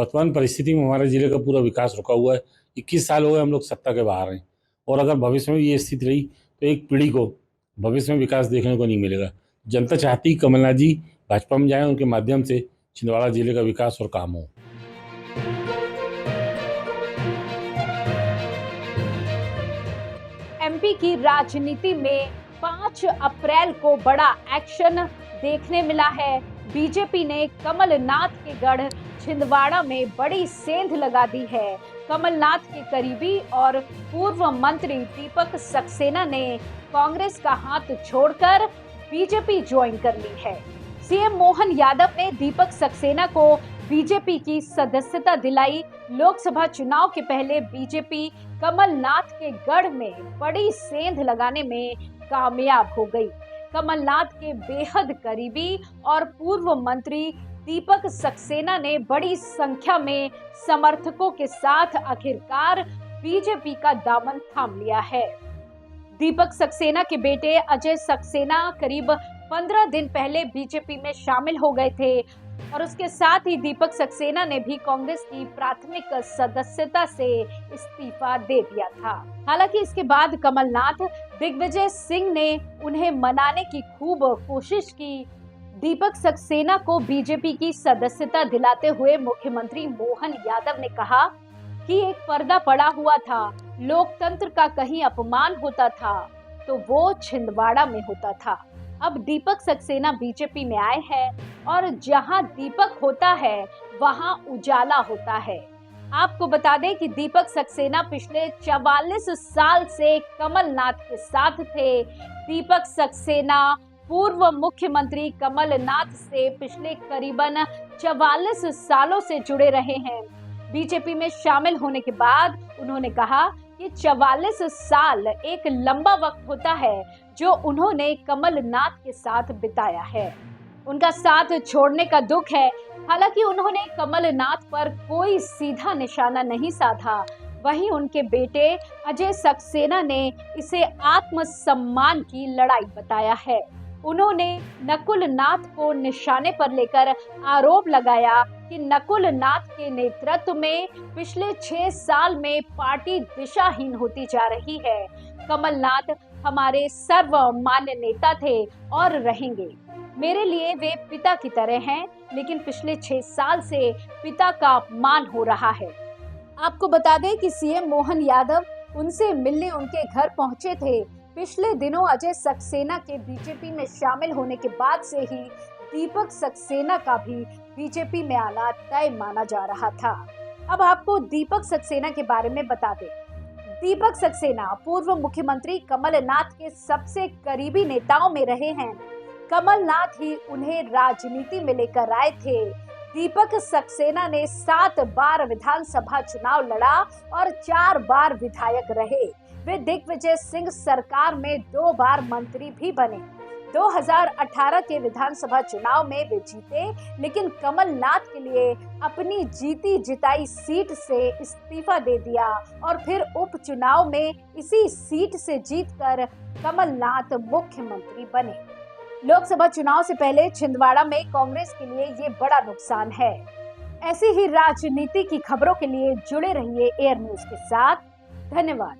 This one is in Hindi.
वर्तमान परिस्थिति में हमारे जिले का पूरा विकास रुका हुआ है। 21 साल हो गए हम लोग सत्ता के बाहर हैं और अगर भविष्य में ये स्थिति रही तो एक पीढ़ी को भविष्य में विकास देखने को नहीं मिलेगा। जनता चाहती कमलनाथ जी भाजपा में जाएं, उनके माध्यम से छिंदवाड़ा जिले का विकास और काम हो। एमपी की राजनीति में 5 अप्रैल को बड़ा एक्शन देखने मिला है। बीजेपी ने कमलनाथ के गढ़ छिंदवाड़ा में बड़ी सेंध लगा दी है। कमलनाथ के करीबी और पूर्व मंत्री दीपक सक्सेना ने कांग्रेस का हाथ छोड़कर बीजेपी ज्वाइन कर ली है। सीएम मोहन यादव ने दीपक सक्सेना को बीजेपी की सदस्यता दिलाई। लोकसभा चुनाव के पहले बीजेपी कमलनाथ के गढ़ में बड़ी सेंध लगाने में कामयाब हो गई। कमलनाथ के बेहद करीबी और पूर्व मंत्री दीपक सक्सेना ने बड़ी संख्या में समर्थकों के साथ आखिरकार बीजेपी का दामन थाम लिया है। दीपक सक्सेना के बेटे अजय सक्सेना करीब 15 दिन पहले बीजेपी में शामिल हो गए थे और उसके साथ ही दीपक सक्सेना ने भी कांग्रेस की प्राथमिक सदस्यता से इस्तीफा दे दिया था। हालांकि इसके बाद कमलनाथ दिग्विजय सिंह ने उन्हें मनाने की खूब कोशिश की। दीपक सक्सेना को बीजेपी की सदस्यता दिलाते हुए मुख्यमंत्री मोहन यादव ने कहा कि एक पर्दा पड़ा हुआ था, लोकतंत्र का कहीं अपमान होता था तो वो छिंदवाड़ा में होता था। अब दीपक सक्सेना बीजेपी में आए हैं और जहां दीपक होता है वहां उजाला होता है। आपको बता दें कि दीपक सक्सेना पिछले 44 साल से कमलनाथ के साथ थे। दीपक सक्सेना पूर्व मुख्यमंत्री कमलनाथ से पिछले करीबन 44 सालों से जुड़े रहे हैं। बीजेपी में शामिल होने के बाद उन्होंने कहा कि 44 साल एक लंबा वक्त होता है जो उन्होंने कमलनाथ के साथ बिताया है। उनका साथ छोड़ने का दुख है। हालांकि उन्होंने कमलनाथ पर कोई सीधा निशाना नहीं साधा। वहीं उनके बेटे अजय सक्सेना ने इसे आत्मसम्मान की लड़ाई बताया है। उन्होंने नकुल नाथ को निशाने पर लेकर आरोप लगाया कि नकुल नाथ के नेतृत्व में पिछले 6 साल में पार्टी दिशाहीन होती जा रही है। कमलनाथ हमारे सर्वमान्य नेता थे और रहेंगे। मेरे लिए वे पिता की तरह हैं, लेकिन पिछले 6 साल से पिता का अपमान हो रहा है। आपको बता दें कि सीएम मोहन यादव उनसे मिलने उनके घर पहुंचे थे। पिछले दिनों अजय सक्सेना के बीजेपी में शामिल होने के बाद से ही दीपक सक्सेना का भी बीजेपी में आना तय माना जा रहा था। अब आपको दीपक सक्सेना के बारे में बता दें। दीपक सक्सेना पूर्व मुख्यमंत्री कमलनाथ के सबसे करीबी नेताओं में रहे हैं। कमलनाथ ही उन्हें राजनीति में लेकर आए थे। दीपक सक्सेना ने 7 बार विधानसभा चुनाव लड़ा और 4 बार विधायक रहे। वे दिग्विजय सिंह सरकार में 2 बार मंत्री भी बने। 2018 के विधानसभा चुनाव में वे जीते, लेकिन कमलनाथ के लिए अपनी जीती जिताई सीट से इस्तीफा दे दिया और फिर उपचुनाव में इसी सीट से जीतकर कमलनाथ मुख्यमंत्री बने। लोकसभा चुनाव से पहले छिंदवाड़ा में कांग्रेस के लिए ये बड़ा नुकसान है। ऐसी ही राजनीति की खबरों के लिए जुड़े रहिए एयर न्यूज के साथ। धन्यवाद।